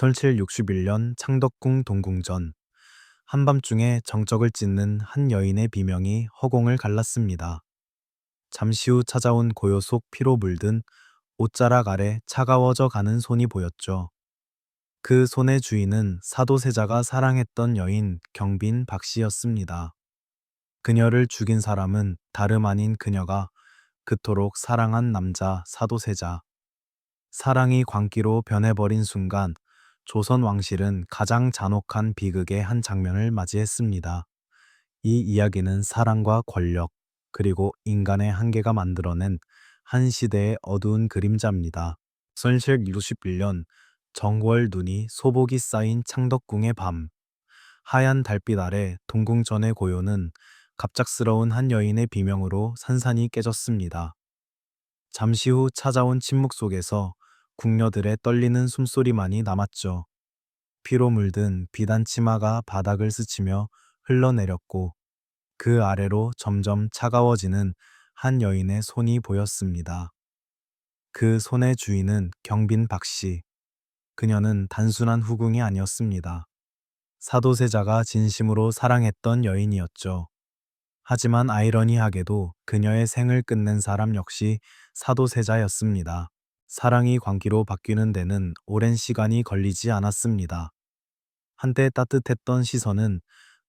1761년 창덕궁 동궁전, 한밤중에 정적을 찢는 한 여인의 비명이 허공을 갈랐습니다. 잠시 후 찾아온 고요 속 피로 물든 옷자락 아래 차가워져 가는 손이 보였죠. 그 손의 주인은 사도세자가 사랑했던 여인 경빈 박씨였습니다. 그녀를 죽인 사람은 다름 아닌 그녀가 그토록 사랑한 남자 사도세자. 사랑이 광기로 변해버린 순간 조선 왕실은 가장 잔혹한 비극의 한 장면을 맞이했습니다. 이 이야기는 사랑과 권력, 그리고 인간의 한계가 만들어낸 한 시대의 어두운 그림자입니다. 1761년 정월 눈이 소복이 쌓인 창덕궁의 밤, 하얀 달빛 아래 동궁전의 고요는 갑작스러운 한 여인의 비명으로 산산이 깨졌습니다. 잠시 후 찾아온 침묵 속에서 궁녀들의 떨리는 숨소리만이 남았죠. 피로 물든 비단 치마가 바닥을 스치며 흘러내렸고 그 아래로 점점 차가워지는 한 여인의 손이 보였습니다. 그 손의 주인은 경빈 박씨. 그녀는 단순한 후궁이 아니었습니다. 사도세자가 진심으로 사랑했던 여인이었죠. 하지만 아이러니하게도 그녀의 생을 끝낸 사람 역시 사도세자였습니다. 사랑이 광기로 바뀌는 데는 오랜 시간이 걸리지 않았습니다. 한때 따뜻했던 시선은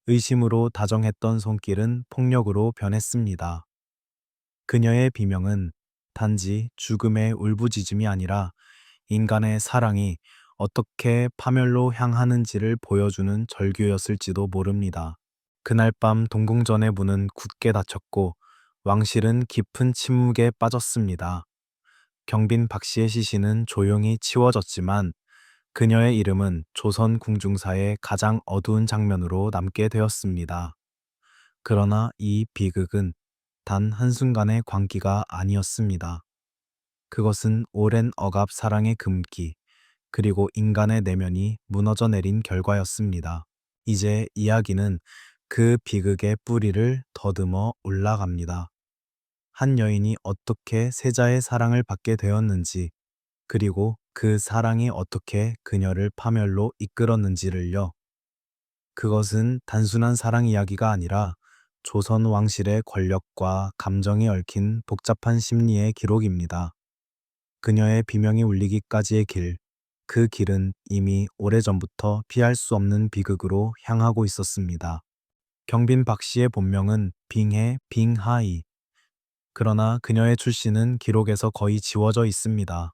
의심으로 다정했던 손길은 폭력으로 변했습니다. 그녀의 비명은 단지 죽음의 울부짖음이 아니라 인간의 사랑이 어떻게 파멸로 향하는지를 보여주는 절규였을지도 모릅니다. 그날 밤 동궁전의 문은 굳게 닫혔고 왕실은 깊은 침묵에 빠졌습니다. 경빈 박씨의 시신은 조용히 치워졌지만 그녀의 이름은 조선 궁중사의 가장 어두운 장면으로 남게 되었습니다. 그러나 이 비극은 단 한순간의 광기가 아니었습니다. 그것은 오랜 억압 사랑의 금기, 그리고 인간의 내면이 무너져 내린 결과였습니다. 이제 이야기는 그 비극의 뿌리를 더듬어 올라갑니다. 한 여인이 어떻게 세자의 사랑을 받게 되었는지, 그리고 그 사랑이 어떻게 그녀를 파멸로 이끌었는지를요. 그것은 단순한 사랑 이야기가 아니라 조선 왕실의 권력과 감정이 얽힌 복잡한 심리의 기록입니다. 그녀의 비명이 울리기까지의 길, 그 길은 이미 오래전부터 피할 수 없는 비극으로 향하고 있었습니다. 경빈 박씨의 본명은 빙해 빙하이. 그러나 그녀의 출신은 기록에서 거의 지워져 있습니다.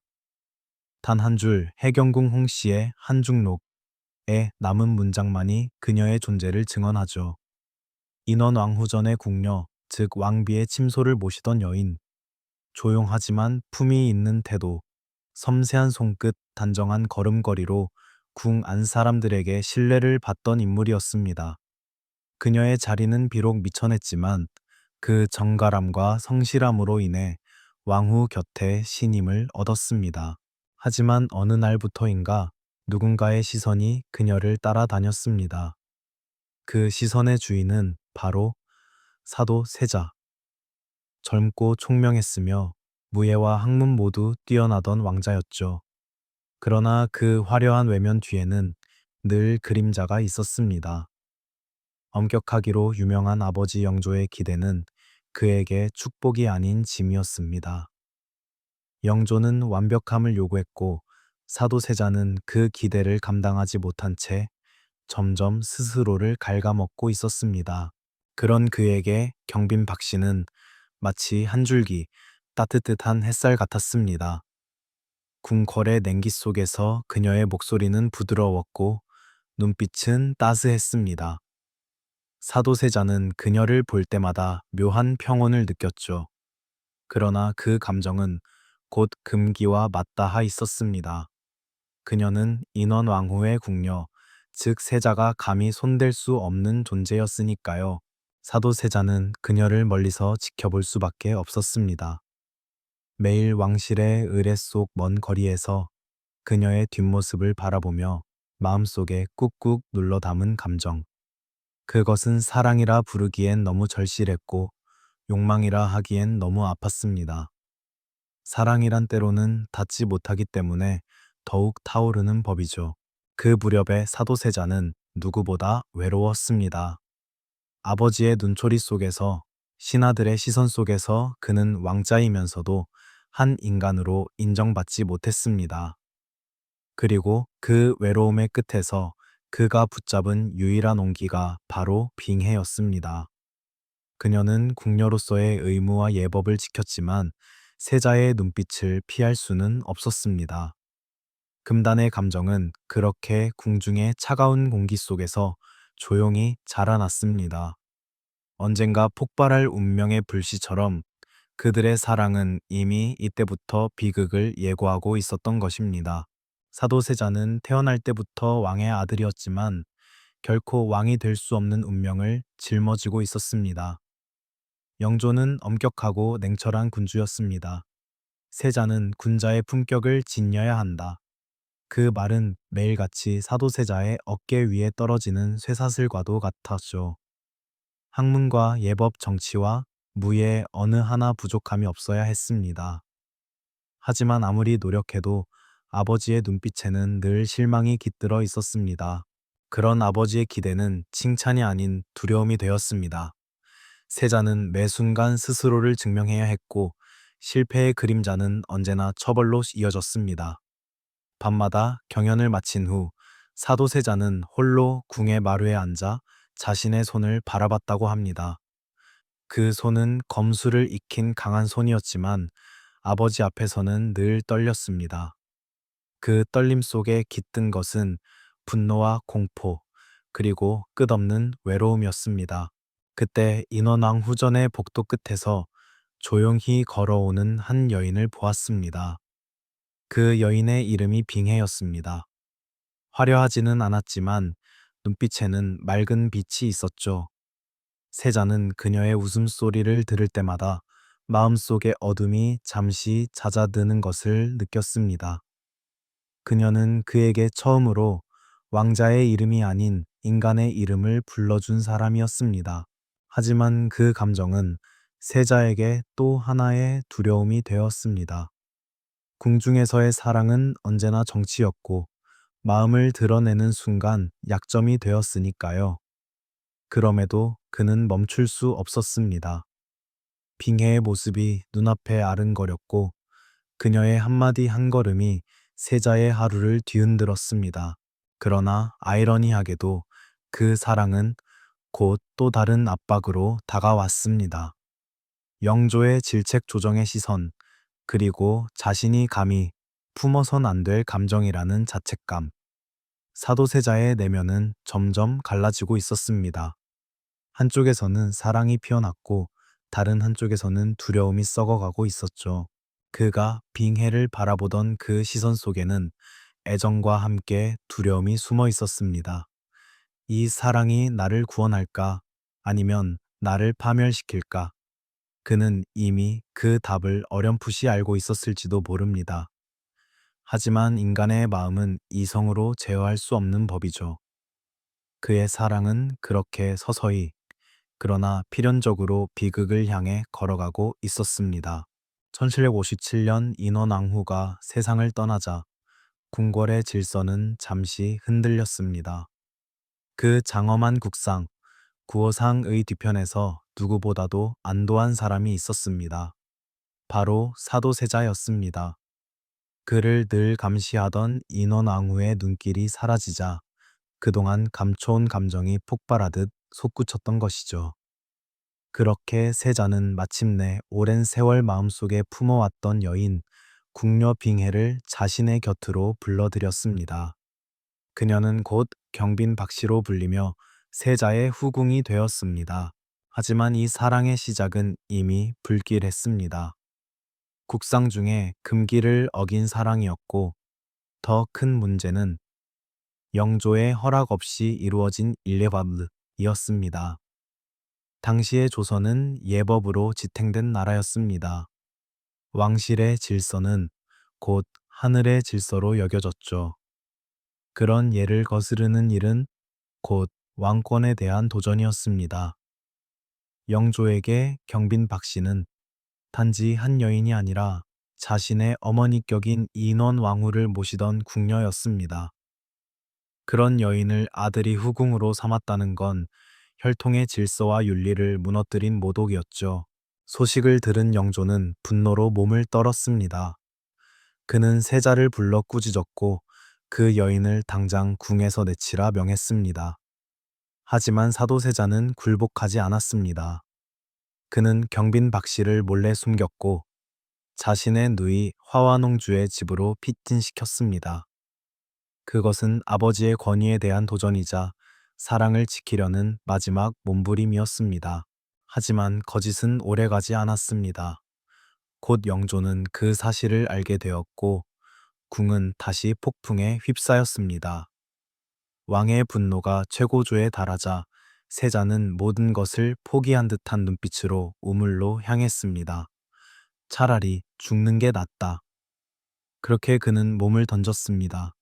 단 한 줄 해경궁 홍씨의 한중록에 남은 문장만이 그녀의 존재를 증언하죠. 인원왕후전의 궁녀, 즉 왕비의 침소를 모시던 여인, 조용하지만 품위 있는 태도, 섬세한 손끝, 단정한 걸음걸이로 궁 안 사람들에게 신뢰를 받던 인물이었습니다. 그녀의 자리는 비록 미천했지만 그 정갈함과 성실함으로 인해 왕후 곁에 신임을 얻었습니다. 하지만 어느 날부터인가 누군가의 시선이 그녀를 따라다녔습니다. 그 시선의 주인은 바로 사도 세자. 젊고 총명했으며 무예와 학문 모두 뛰어나던 왕자였죠. 그러나 그 화려한 외면 뒤에는 늘 그림자가 있었습니다. 엄격하기로 유명한 아버지 영조의 기대는 그에게 축복이 아닌 짐이었습니다. 영조는 완벽함을 요구했고 사도세자는 그 기대를 감당하지 못한 채 점점 스스로를 갉아먹고 있었습니다. 그런 그에게 경빈 박씨는 마치 한 줄기 따뜻한 햇살 같았습니다. 궁궐의 냉기 속에서 그녀의 목소리는 부드러웠고 눈빛은 따스했습니다. 사도세자는 그녀를 볼 때마다 묘한 평온을 느꼈죠. 그러나 그 감정은 곧 금기와 맞닿아 있었습니다. 그녀는 인원왕후의 궁녀, 즉 세자가 감히 손댈 수 없는 존재였으니까요. 사도세자는 그녀를 멀리서 지켜볼 수밖에 없었습니다. 매일 왕실의 의례 속 먼 거리에서 그녀의 뒷모습을 바라보며 마음속에 꾹꾹 눌러 담은 감정. 그것은 사랑이라 부르기엔 너무 절실했고 욕망이라 하기엔 너무 아팠습니다. 사랑이란 때로는 닿지 못하기 때문에 더욱 타오르는 법이죠. 그 무렵에 사도세자는 누구보다 외로웠습니다. 아버지의 눈초리 속에서, 신하들의 시선 속에서 그는 왕자이면서도 한 인간으로 인정받지 못했습니다. 그리고 그 외로움의 끝에서 그가 붙잡은 유일한 온기가 바로 빙해였습니다. 그녀는 궁녀로서의 의무와 예법을 지켰지만 세자의 눈빛을 피할 수는 없었습니다. 금단의 감정은 그렇게 궁중의 차가운 공기 속에서 조용히 자라났습니다. 언젠가 폭발할 운명의 불씨처럼 그들의 사랑은 이미 이때부터 비극을 예고하고 있었던 것입니다. 사도세자는 태어날 때부터 왕의 아들이었지만 결코 왕이 될 수 없는 운명을 짊어지고 있었습니다. 영조는 엄격하고 냉철한 군주였습니다. 세자는 군자의 품격을 지녀야 한다. 그 말은 매일같이 사도세자의 어깨 위에 떨어지는 쇠사슬과도 같았죠. 학문과 예법 정치와 무예 어느 하나 부족함이 없어야 했습니다. 하지만 아무리 노력해도 아버지의 눈빛에는 늘 실망이 깃들어 있었습니다. 그런 아버지의 기대는 칭찬이 아닌 두려움이 되었습니다. 세자는 매 순간 스스로를 증명해야 했고 실패의 그림자는 언제나 처벌로 이어졌습니다. 밤마다 경연을 마친 후 사도세자는 홀로 궁의 마루에 앉아 자신의 손을 바라봤다고 합니다. 그 손은 검술을 익힌 강한 손이었지만 아버지 앞에서는 늘 떨렸습니다. 그 떨림 속에 깃든 것은 분노와 공포, 그리고 끝없는 외로움이었습니다. 그때 인원왕 후전의 복도 끝에서 조용히 걸어오는 한 여인을 보았습니다. 그 여인의 이름이 빙해였습니다. 화려하지는 않았지만 눈빛에는 맑은 빛이 있었죠. 세자는 그녀의 웃음소리를 들을 때마다 마음속의 어둠이 잠시 잦아드는 것을 느꼈습니다. 그녀는 그에게 처음으로 왕자의 이름이 아닌 인간의 이름을 불러준 사람이었습니다. 하지만 그 감정은 세자에게 또 하나의 두려움이 되었습니다. 궁중에서의 사랑은 언제나 정치였고 마음을 드러내는 순간 약점이 되었으니까요. 그럼에도 그는 멈출 수 없었습니다. 빙해의 모습이 눈앞에 아른거렸고 그녀의 한마디 한걸음이 세자의 하루를 뒤흔들었습니다. 그러나 아이러니하게도 그 사랑은 곧 또 다른 압박으로 다가왔습니다. 영조의 질책 조정의 시선, 그리고 자신이 감히 품어선 안 될 감정이라는 자책감. 사도세자의 내면은 점점 갈라지고 있었습니다. 한쪽에서는 사랑이 피어났고 다른 한쪽에서는 두려움이 썩어가고 있었죠. 그가 빙해를 바라보던 그 시선 속에는 애정과 함께 두려움이 숨어 있었습니다. 이 사랑이 나를 구원할까? 아니면 나를 파멸시킬까? 그는 이미 그 답을 어렴풋이 알고 있었을지도 모릅니다. 하지만 인간의 마음은 이성으로 제어할 수 없는 법이죠. 그의 사랑은 그렇게 서서히, 그러나 필연적으로 비극을 향해 걸어가고 있었습니다. 1757년 인원왕후가 세상을 떠나자 궁궐의 질서는 잠시 흔들렸습니다. 그 장엄한 국상, 구호상의 뒤편에서 누구보다도 안도한 사람이 있었습니다. 바로 사도세자였습니다. 그를 늘 감시하던 인원왕후의 눈길이 사라지자 그동안 감춰온 감정이 폭발하듯 솟구쳤던 것이죠. 그렇게 세자는 마침내 오랜 세월 마음속에 품어왔던 여인 궁녀 빙해를 자신의 곁으로 불러들였습니다. 그녀는 곧 경빈 박씨로 불리며 세자의 후궁이 되었습니다. 하지만 이 사랑의 시작은 이미 불길했습니다. 국상 중에 금기를 어긴 사랑이었고 더 큰 문제는 영조의 허락 없이 이루어진 일레바브이었습니다. 당시의 조선은 예법으로 지탱된 나라였습니다. 왕실의 질서는 곧 하늘의 질서로 여겨졌죠. 그런 예를 거스르는 일은 곧 왕권에 대한 도전이었습니다. 영조에게 경빈 박씨는 단지 한 여인이 아니라 자신의 어머니격인 인원 왕후를 모시던 궁녀였습니다. 그런 여인을 아들이 후궁으로 삼았다는 건 혈통의 질서와 윤리를 무너뜨린 모독이었죠. 소식을 들은 영조는 분노로 몸을 떨었습니다. 그는 세자를 불러 꾸짖었고 그 여인을 당장 궁에서 내치라 명했습니다. 하지만 사도세자는 굴복하지 않았습니다. 그는 경빈 박씨를 몰래 숨겼고 자신의 누이 화완홍주의 집으로 피신시켰습니다. 그것은 아버지의 권위에 대한 도전이자 사랑을 지키려는 마지막 몸부림이었습니다. 하지만 거짓은 오래가지 않았습니다. 곧 영조는 그 사실을 알게 되었고 궁은 다시 폭풍에 휩싸였습니다. 왕의 분노가 최고조에 달하자 세자는 모든 것을 포기한 듯한 눈빛으로 우물로 향했습니다. 차라리 죽는 게 낫다. 그렇게 그는 몸을 던졌습니다.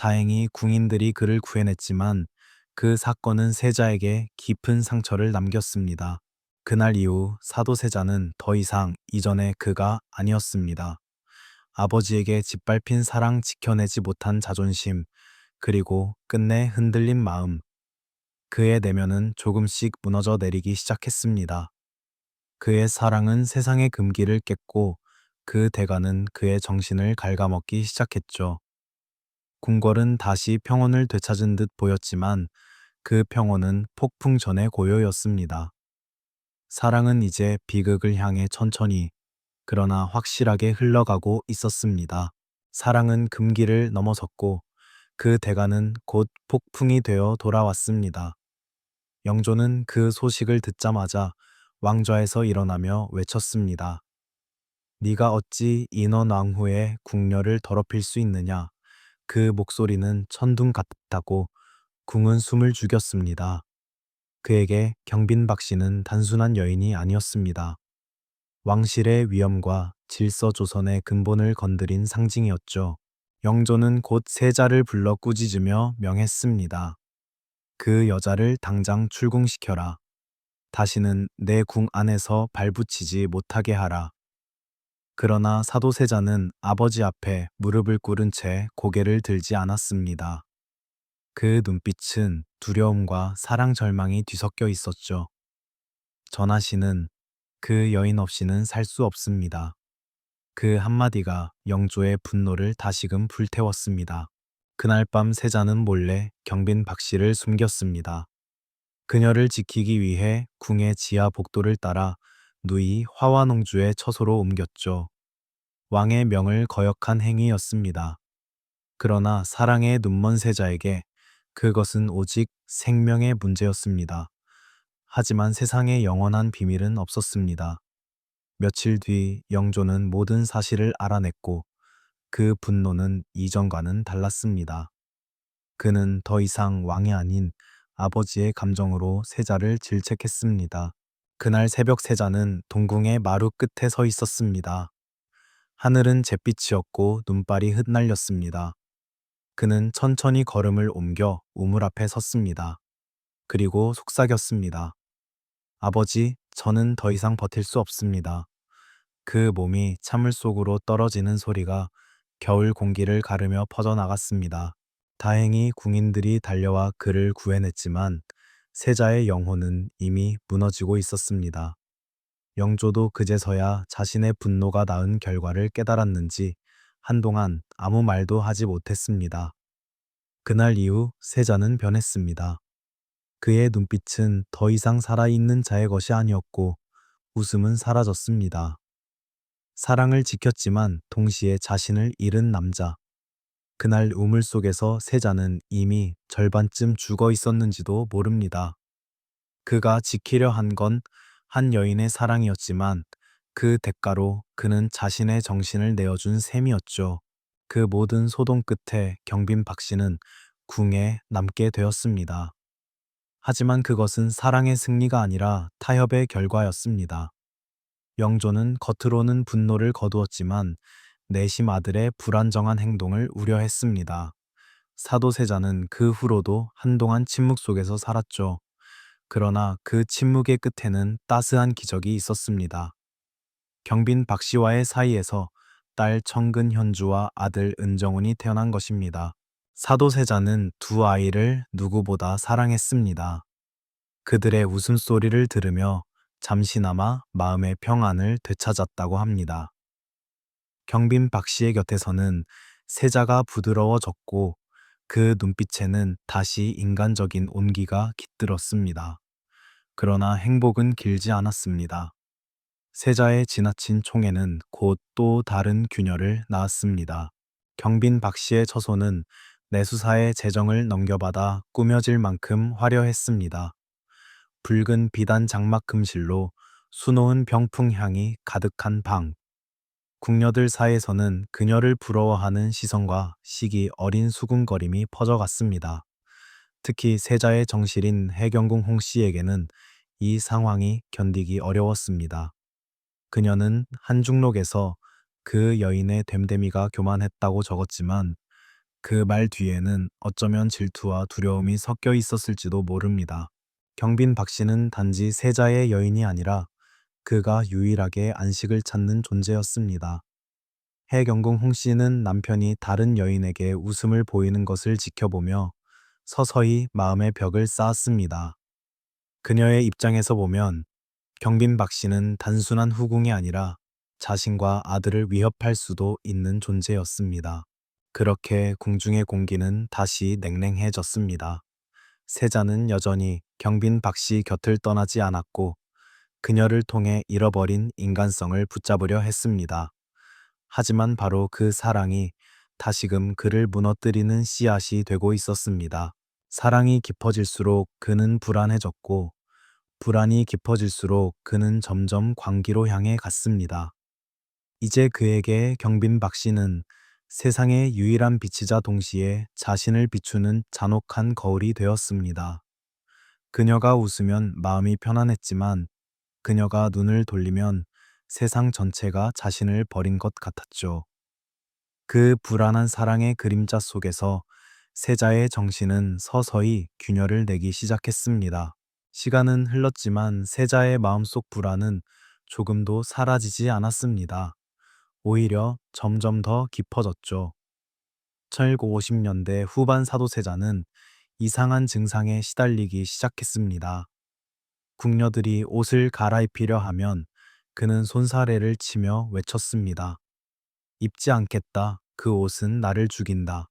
다행히 궁인들이 그를 구해냈지만 그 사건은 세자에게 깊은 상처를 남겼습니다. 그날 이후 사도세자는 더 이상 이전의 그가 아니었습니다. 아버지에게 짓밟힌 사랑 지켜내지 못한 자존심, 그리고 끝내 흔들린 마음, 그의 내면은 조금씩 무너져 내리기 시작했습니다. 그의 사랑은 세상의 금기를 깼고 그 대가는 그의 정신을 갉아먹기 시작했죠. 궁궐은 다시 평온을 되찾은 듯 보였지만 그 평온은 폭풍 전의 고요였습니다. 사랑은 이제 비극을 향해 천천히 그러나 확실하게 흘러가고 있었습니다. 사랑은 금기를 넘어섰고 그 대가는 곧 폭풍이 되어 돌아왔습니다. 영조는 그 소식을 듣자마자 왕좌에서 일어나며 외쳤습니다. 네가 어찌 인원왕후의 궁녀를 더럽힐 수 있느냐. 그 목소리는 천둥 같았다고 궁은 숨을 죽였습니다. 그에게 경빈 박씨는 단순한 여인이 아니었습니다. 왕실의 위엄과 질서 조선의 근본을 건드린 상징이었죠. 영조는 곧 세자를 불러 꾸짖으며 명했습니다. 그 여자를 당장 출궁시켜라. 다시는 내 궁 안에서 발붙이지 못하게 하라. 그러나 사도세자는 아버지 앞에 무릎을 꿇은 채 고개를 들지 않았습니다. 그 눈빛은 두려움과 사랑 절망이 뒤섞여 있었죠. 전하시는 그 여인 없이는 살 수 없습니다. 그 한마디가 영조의 분노를 다시금 불태웠습니다. 그날 밤 세자는 몰래 경빈 박씨를 숨겼습니다. 그녀를 지키기 위해 궁의 지하 복도를 따라 누이 화완홍주의 처소로 옮겼죠. 왕의 명을 거역한 행위였습니다. 그러나 사랑의 눈먼 세자에게 그것은 오직 생명의 문제였습니다. 하지만 세상에 영원한 비밀은 없었습니다. 며칠 뒤 영조는 모든 사실을 알아냈고 그 분노는 이전과는 달랐습니다. 그는 더 이상 왕이 아닌 아버지의 감정으로 세자를 질책했습니다. 그날 새벽 세자는 동궁의 마루 끝에 서 있었습니다. 하늘은 잿빛이었고 눈발이 흩날렸습니다. 그는 천천히 걸음을 옮겨 우물 앞에 섰습니다. 그리고 속삭였습니다. 아버지, 저는 더 이상 버틸 수 없습니다. 그 몸이 찬물 속으로 떨어지는 소리가 겨울 공기를 가르며 퍼져나갔습니다. 다행히 궁인들이 달려와 그를 구해냈지만 세자의 영혼은 이미 무너지고 있었습니다. 영조도 그제서야 자신의 분노가 낳은 결과를 깨달았는지 한동안 아무 말도 하지 못했습니다. 그날 이후 세자는 변했습니다. 그의 눈빛은 더 이상 살아있는 자의 것이 아니었고 웃음은 사라졌습니다. 사랑을 지켰지만 동시에 자신을 잃은 남자. 그날 우물 속에서 세자는 이미 절반쯤 죽어 있었는지도 모릅니다. 그가 지키려 한 건 한 여인의 사랑이었지만 그 대가로 그는 자신의 정신을 내어준 셈이었죠. 그 모든 소동 끝에 경빈 박씨는 궁에 남게 되었습니다. 하지만 그것은 사랑의 승리가 아니라 타협의 결과였습니다. 영조는 겉으로는 분노를 거두었지만 내심 아들의 불안정한 행동을 우려했습니다. 사도세자는 그 후로도 한동안 침묵 속에서 살았죠. 그러나 그 침묵의 끝에는 따스한 기적이 있었습니다. 경빈 박씨와의 사이에서 딸 청근 현주와 아들 은정훈이 태어난 것입니다. 사도세자는 두 아이를 누구보다 사랑했습니다. 그들의 웃음소리를 들으며 잠시나마 마음의 평안을 되찾았다고 합니다. 경빈 박 씨의 곁에서는 세자가 부드러워졌고 그 눈빛에는 다시 인간적인 온기가 깃들었습니다. 그러나 행복은 길지 않았습니다. 세자의 지나친 총애는 곧 또 다른 균열을 낳았습니다. 경빈 박 씨의 처소는 내수사의 재정을 넘겨받아 꾸며질 만큼 화려했습니다. 붉은 비단 장막 금실로 수놓은 병풍 향이 가득한 방. 궁녀들 사이에서는 그녀를 부러워하는 시선과 시기 어린 수군거림이 퍼져갔습니다. 특히 세자의 정실인 해경궁 홍 씨에게는 이 상황이 견디기 어려웠습니다. 그녀는 한중록에서 그 여인의 됨됨이가 교만했다고 적었지만 그 말 뒤에는 어쩌면 질투와 두려움이 섞여 있었을지도 모릅니다. 경빈 박 씨는 단지 세자의 여인이 아니라 그가 유일하게 안식을 찾는 존재였습니다. 해경궁 홍 씨는 남편이 다른 여인에게 웃음을 보이는 것을 지켜보며 서서히 마음의 벽을 쌓았습니다. 그녀의 입장에서 보면 경빈 박 씨는 단순한 후궁이 아니라 자신과 아들을 위협할 수도 있는 존재였습니다. 그렇게 궁중의 공기는 다시 냉랭해졌습니다. 세자는 여전히 경빈 박 씨 곁을 떠나지 않았고 그녀를 통해 잃어버린 인간성을 붙잡으려 했습니다. 하지만 바로 그 사랑이 다시금 그를 무너뜨리는 씨앗이 되고 있었습니다. 사랑이 깊어질수록 그는 불안해졌고 불안이 깊어질수록 그는 점점 광기로 향해 갔습니다. 이제 그에게 경빈 박 씨는 세상의 유일한 빛이자 동시에 자신을 비추는 잔혹한 거울이 되었습니다. 그녀가 웃으면 마음이 편안했지만 그녀가 눈을 돌리면 세상 전체가 자신을 버린 것 같았죠. 그 불안한 사랑의 그림자 속에서 세자의 정신은 서서히 균열을 내기 시작했습니다. 시간은 흘렀지만 세자의 마음속 불안은 조금도 사라지지 않았습니다. 오히려 점점 더 깊어졌죠. 1950년대 후반 사도세자는 이상한 증상에 시달리기 시작했습니다. 궁녀들이 옷을 갈아입히려 하면 그는 손사래를 치며 외쳤습니다. 입지 않겠다. 그 옷은 나를 죽인다.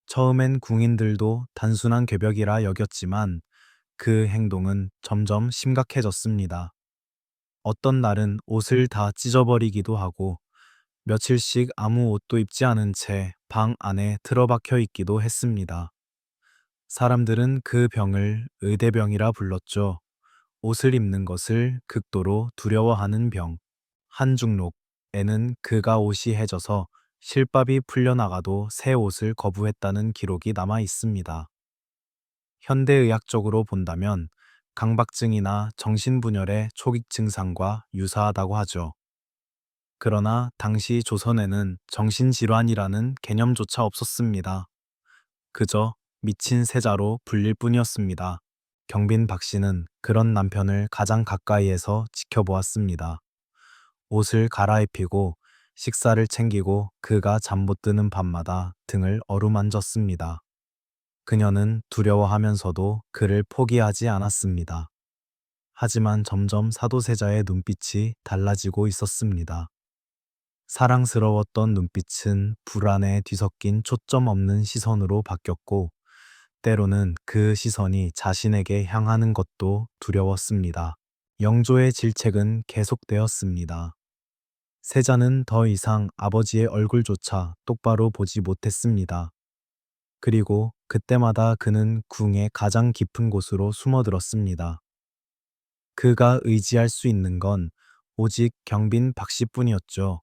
처음엔 궁인들도 단순한 괴벽이라 여겼지만 그 행동은 점점 심각해졌습니다. 어떤 날은 옷을 다 찢어버리기도 하고 며칠씩 아무 옷도 입지 않은 채 방 안에 틀어박혀 있기도 했습니다. 사람들은 그 병을 의대병이라 불렀죠. 옷을 입는 것을 극도로 두려워하는 병. 한중록에는 그가 옷이 해져서 실밥이 풀려나가도 새 옷을 거부했다는 기록이 남아 있습니다. 현대의학적으로 본다면 강박증이나 정신분열의 초기 증상과 유사하다고 하죠. 그러나 당시 조선에는 정신질환이라는 개념조차 없었습니다. 그저 미친 세자로 불릴 뿐이었습니다. 경빈 박 씨는 그런 남편을 가장 가까이에서 지켜보았습니다. 옷을 갈아입히고 식사를 챙기고 그가 잠 못 드는 밤마다 등을 어루만졌습니다. 그녀는 두려워하면서도 그를 포기하지 않았습니다. 하지만 점점 사도세자의 눈빛이 달라지고 있었습니다. 사랑스러웠던 눈빛은 불안에 뒤섞인 초점 없는 시선으로 바뀌었고, 때로는 그 시선이 자신에게 향하는 것도 두려웠습니다. 영조의 질책은 계속되었습니다. 세자는 더 이상 아버지의 얼굴조차 똑바로 보지 못했습니다. 그리고 그때마다 그는 궁의 가장 깊은 곳으로 숨어들었습니다. 그가 의지할 수 있는 건 오직 경빈 박 씨뿐이었죠.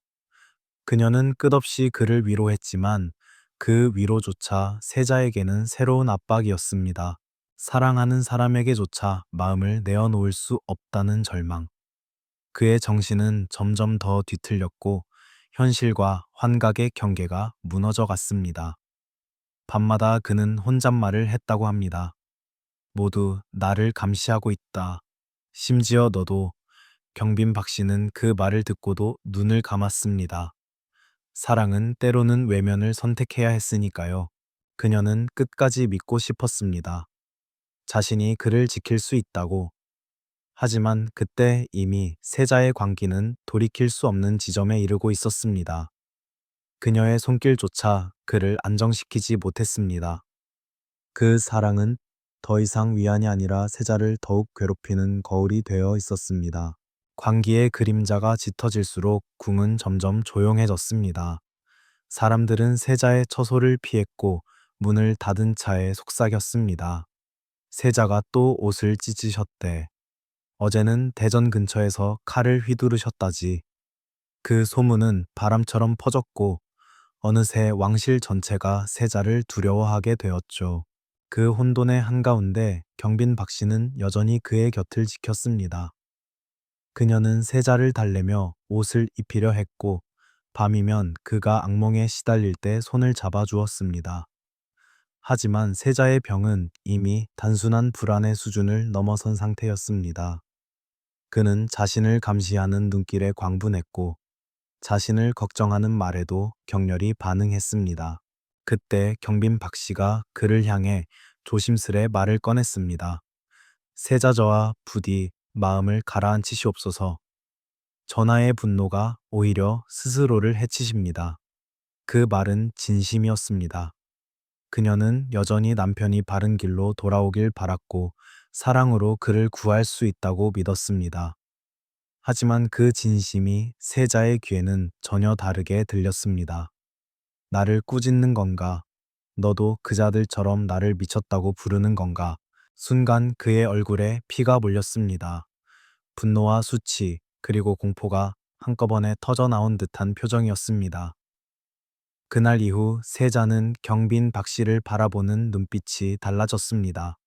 그녀는 끝없이 그를 위로했지만 그 위로조차 세자에게는 새로운 압박이었습니다. 사랑하는 사람에게조차 마음을 내어놓을 수 없다는 절망. 그의 정신은 점점 더 뒤틀렸고 현실과 환각의 경계가 무너져 갔습니다. 밤마다 그는 혼잣말을 했다고 합니다. 모두 나를 감시하고 있다. 심지어 너도. 경빈 박 씨는 그 말을 듣고도 눈을 감았습니다. 사랑은 때로는 외면을 선택해야 했으니까요. 그녀는 끝까지 믿고 싶었습니다. 자신이 그를 지킬 수 있다고. 하지만 그때 이미 세자의 광기는 돌이킬 수 없는 지점에 이르고 있었습니다. 그녀의 손길조차 그를 안정시키지 못했습니다. 그 사랑은 더 이상 위안이 아니라 세자를 더욱 괴롭히는 거울이 되어 있었습니다. 광기의 그림자가 짙어질수록 궁은 점점 조용해졌습니다. 사람들은 세자의 처소를 피했고 문을 닫은 차에 속삭였습니다. 세자가 또 옷을 찢으셨대. 어제는 대전 근처에서 칼을 휘두르셨다지. 그 소문은 바람처럼 퍼졌고 어느새 왕실 전체가 세자를 두려워하게 되었죠. 그 혼돈의 한가운데 경빈 박씨는 여전히 그의 곁을 지켰습니다. 그녀는 세자를 달래며 옷을 입히려 했고 밤이면 그가 악몽에 시달릴 때 손을 잡아 주었습니다. 하지만 세자의 병은 이미 단순한 불안의 수준을 넘어선 상태였습니다. 그는 자신을 감시하는 눈길에 광분했고 자신을 걱정하는 말에도 격렬히 반응했습니다. 그때 경빈 박씨가 그를 향해 조심스레 말을 꺼냈습니다. 세자저와 부디 마음을 가라앉히시옵소서. 전하의 분노가 오히려 스스로를 해치십니다. 그 말은 진심이었습니다. 그녀는 여전히 남편이 바른 길로 돌아오길 바랐고 사랑으로 그를 구할 수 있다고 믿었습니다. 하지만 그 진심이 세자의 귀에는 전혀 다르게 들렸습니다. 나를 꾸짖는 건가? 너도 그자들처럼 나를 미쳤다고 부르는 건가? 순간 그의 얼굴에 피가 몰렸습니다. 분노와 수치, 그리고 공포가 한꺼번에 터져 나온 듯한 표정이었습니다. 그날 이후 세자는 경빈 박씨를 바라보는 눈빛이 달라졌습니다.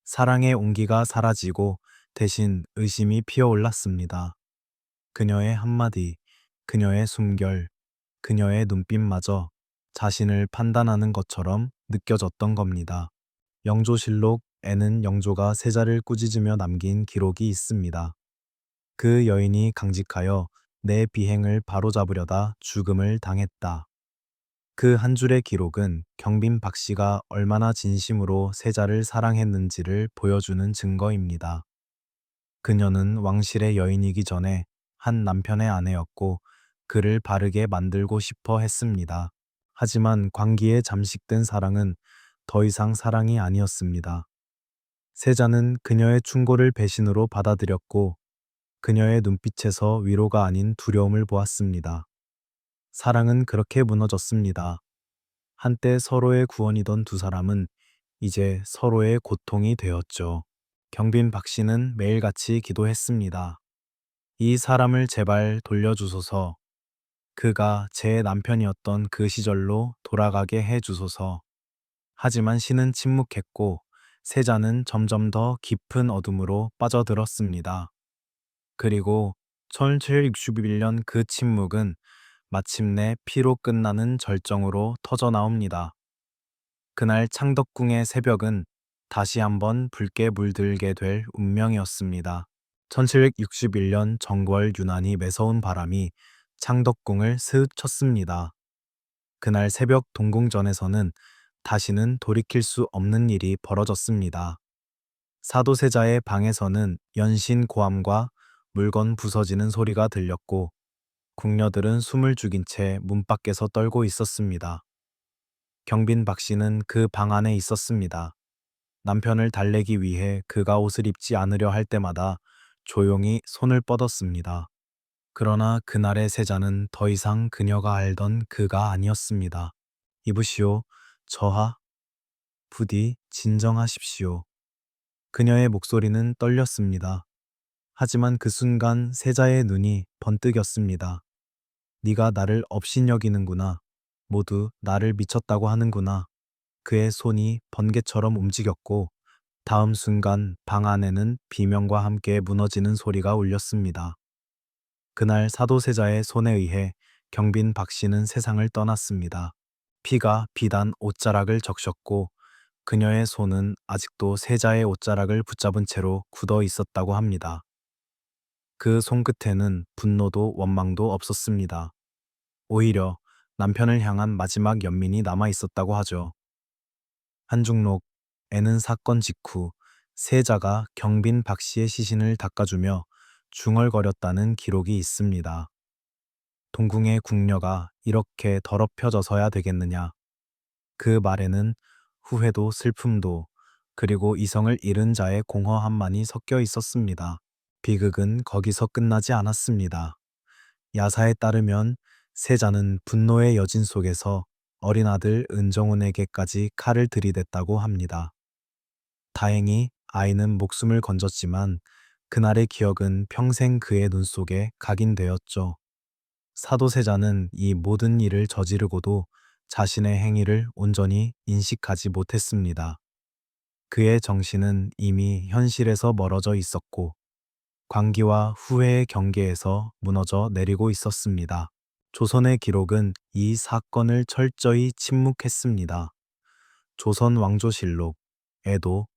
사랑의 온기가 사라지고 대신 의심이 피어올랐습니다. 그녀의 한마디, 그녀의 숨결, 그녀의 눈빛마저 자신을 판단하는 것처럼 느껴졌던 겁니다. 영조실록에는 영조가 세자를 꾸짖으며 남긴 기록이 있습니다. 그 여인이 강직하여 내 비행을 바로잡으려다 죽음을 당했다. 그 한 줄의 기록은 경빈 박씨가 얼마나 진심으로 세자를 사랑했는지를 보여주는 증거입니다. 그녀는 왕실의 여인이기 전에 한 남편의 아내였고 그를 바르게 만들고 싶어 했습니다. 하지만 광기에 잠식된 사랑은 더 이상 사랑이 아니었습니다. 세자는 그녀의 충고를 배신으로 받아들였고 그녀의 눈빛에서 위로가 아닌 두려움을 보았습니다. 사랑은 그렇게 무너졌습니다. 한때 서로의 구원이던 두 사람은 이제 서로의 고통이 되었죠. 경빈 박씨는 매일같이 기도했습니다. 이 사람을 제발 돌려주소서. 그가 제 남편이었던 그 시절로 돌아가게 해 주소서. 하지만 신은 침묵했고 세자는 점점 더 깊은 어둠으로 빠져들었습니다. 그리고 1761년 그 침묵은 마침내 피로 끝나는 절정으로 터져 나옵니다. 그날 창덕궁의 새벽은 다시 한번 붉게 물들게 될 운명이었습니다. 1761년 정월 유난히 매서운 바람이 창덕궁을 스쳤습니다. 그날 새벽 동궁전에서는 다시는 돌이킬 수 없는 일이 벌어졌습니다. 사도세자의 방에서는 연신 고함과 물건 부서지는 소리가 들렸고 궁녀들은 숨을 죽인 채 문 밖에서 떨고 있었습니다. 경빈 박씨는 그 방 안에 있었습니다. 남편을 달래기 위해 그가 옷을 입지 않으려 할 때마다 조용히 손을 뻗었습니다. 그러나 그날의 세자는 더 이상 그녀가 알던 그가 아니었습니다. 이보시오, 저하, 부디 진정하십시오. 그녀의 목소리는 떨렸습니다. 하지만 그 순간 세자의 눈이 번뜩였습니다. 네가 나를 업신여기는구나. 모두 나를 미쳤다고 하는구나. 그의 손이 번개처럼 움직였고 다음 순간 방 안에는 비명과 함께 무너지는 소리가 울렸습니다. 그날 사도세자의 손에 의해 경빈 박씨는 세상을 떠났습니다. 피가 비단 옷자락을 적셨고 그녀의 손은 아직도 세자의 옷자락을 붙잡은 채로 굳어 있었다고 합니다. 그 손끝에는 분노도 원망도 없었습니다. 오히려 남편을 향한 마지막 연민이 남아 있었다고 하죠. 한중록에는 사건 직후 세자가 경빈 박 씨의 시신을 닦아주며 중얼거렸다는 기록이 있습니다. 동궁의 궁녀가 이렇게 더럽혀져서야 되겠느냐. 그 말에는 후회도 슬픔도 그리고 이성을 잃은 자의 공허함만이 섞여 있었습니다. 비극은 거기서 끝나지 않았습니다. 야사에 따르면 세자는 분노의 여진 속에서 어린 아들 은정훈에게까지 칼을 들이댔다고 합니다. 다행히 아이는 목숨을 건졌지만 그날의 기억은 평생 그의 눈 속에 각인되었죠. 사도세자는 이 모든 일을 저지르고도 자신의 행위를 온전히 인식하지 못했습니다. 그의 정신은 이미 현실에서 멀어져 있었고 광기와 후회의 경계에서 무너져 내리고 있었습니다. 조선의 기록은 이 사건을 철저히 침묵했습니다. 조선 왕조실록, 에도,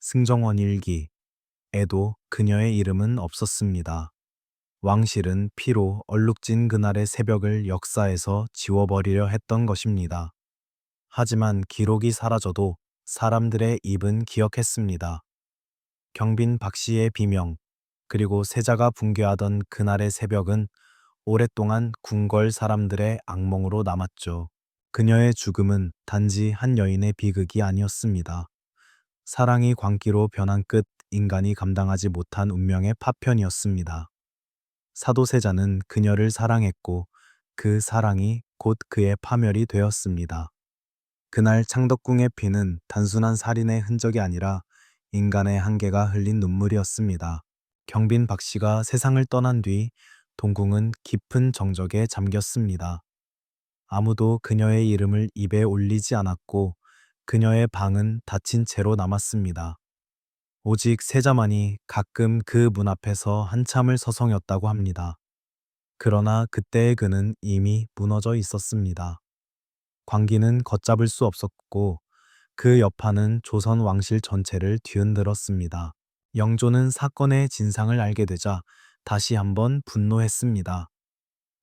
승정원 일기에도 그녀의 이름은 없었습니다. 왕실은 피로 얼룩진 그날의 새벽을 역사에서 지워버리려 했던 것입니다. 하지만 기록이 사라져도 사람들의 입은 기억했습니다. 경빈 박 씨의 비명, 그리고 세자가 붕괴하던 그날의 새벽은 오랫동안 궁궐 사람들의 악몽으로 남았죠. 그녀의 죽음은 단지 한 여인의 비극이 아니었습니다. 사랑이 광기로 변한 끝 인간이 감당하지 못한 운명의 파편이었습니다. 사도세자는 그녀를 사랑했고 그 사랑이 곧 그의 파멸이 되었습니다. 그날 창덕궁의 피는 단순한 살인의 흔적이 아니라 인간의 한계가 흘린 눈물이었습니다. 경빈 박 씨가 세상을 떠난 뒤 동궁은 깊은 정적에 잠겼습니다. 아무도 그녀의 이름을 입에 올리지 않았고 그녀의 방은 닫힌 채로 남았습니다. 오직 세자만이 가끔 그 문 앞에서 한참을 서성였다고 합니다. 그러나 그때의 그는 이미 무너져 있었습니다. 광기는 걷잡을 수 없었고 그 여파는 조선 왕실 전체를 뒤흔들었습니다. 영조는 사건의 진상을 알게 되자 다시 한번 분노했습니다.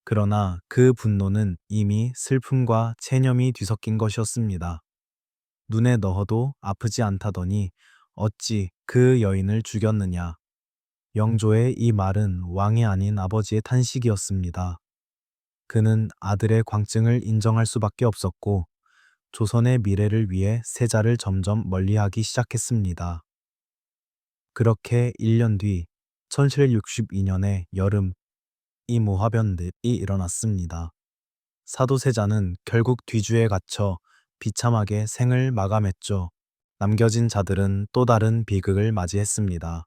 그러나 그 분노는 이미 슬픔과 체념이 뒤섞인 것이었습니다. 눈에 넣어도 아프지 않다더니 어찌 그 여인을 죽였느냐. 영조의 이 말은 왕이 아닌 아버지의 탄식이었습니다. 그는 아들의 광증을 인정할 수밖에 없었고 조선의 미래를 위해 세자를 점점 멀리하기 시작했습니다. 그렇게 1년 뒤 1762년의 여름 이 모화변들이 일어났습니다. 사도세자는 결국 뒤주에 갇혀 비참하게 생을 마감했죠. 남겨진 자들은 또 다른 비극을 맞이했습니다.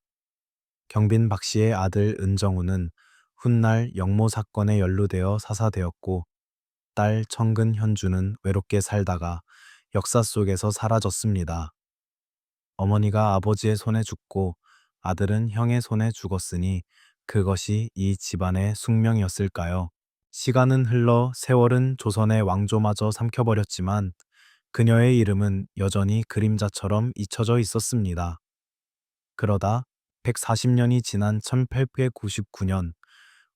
경빈 박 씨의 아들 은정우는 훗날 영모 사건에 연루되어 사사되었고 딸 청근 현주는 외롭게 살다가 역사 속에서 사라졌습니다. 어머니가 아버지의 손에 죽고 아들은 형의 손에 죽었으니 그것이 이 집안의 숙명이었을까요? 시간은 흘러 세월은 조선의 왕조마저 삼켜버렸지만 그녀의 이름은 여전히 그림자처럼 잊혀져 있었습니다. 그러다 140년이 지난 1899년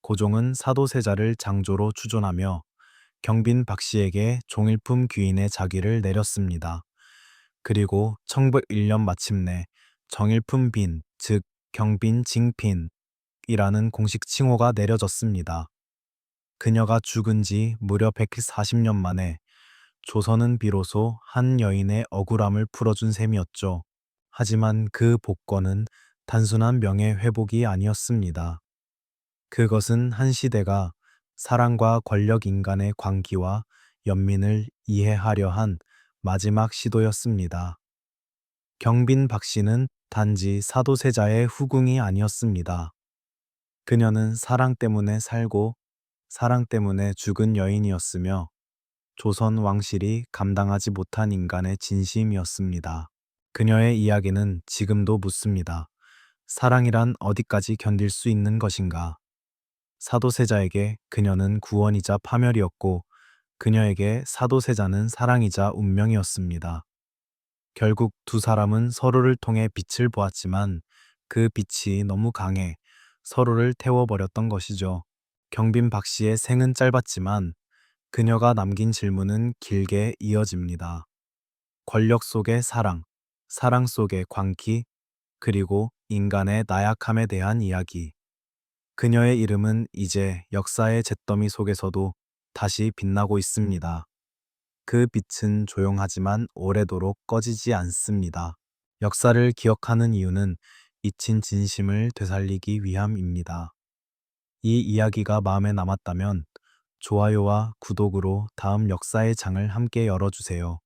고종은 사도세자를 장조로 추존하며 경빈 박 씨에게 종일품 귀인의 자기를 내렸습니다. 그리고 1901년 마침내 정일품 빈, 즉 경빈 징핀이라는 공식 칭호가 내려졌습니다. 그녀가 죽은 지 무려 140년 만에 조선은 비로소 한 여인의 억울함을 풀어준 셈이었죠. 하지만 그 복권은 단순한 명예 회복이 아니었습니다. 그것은 한 시대가 사랑과 권력 인간의 광기와 연민을 이해하려 한 마지막 시도였습니다. 경빈 박 씨는 단지 사도세자의 후궁이 아니었습니다. 그녀는 사랑 때문에 살고 사랑 때문에 죽은 여인이었으며 조선 왕실이 감당하지 못한 인간의 진심이었습니다. 그녀의 이야기는 지금도 묻습니다. 사랑이란 어디까지 견딜 수 있는 것인가? 사도세자에게 그녀는 구원이자 파멸이었고 그녀에게 사도세자는 사랑이자 운명이었습니다. 결국 두 사람은 서로를 통해 빛을 보았지만 그 빛이 너무 강해 서로를 태워버렸던 것이죠. 경빈 박 씨의 생은 짧았지만 그녀가 남긴 질문은 길게 이어집니다. 권력 속의 사랑, 사랑 속의 광기, 그리고 인간의 나약함에 대한 이야기. 그녀의 이름은 이제 역사의 잿더미 속에서도 다시 빛나고 있습니다. 그 빛은 조용하지만 오래도록 꺼지지 않습니다. 역사를 기억하는 이유는 잊힌 진심을 되살리기 위함입니다. 이 이야기가 마음에 남았다면 좋아요와 구독으로 다음 역사의 장을 함께 열어주세요.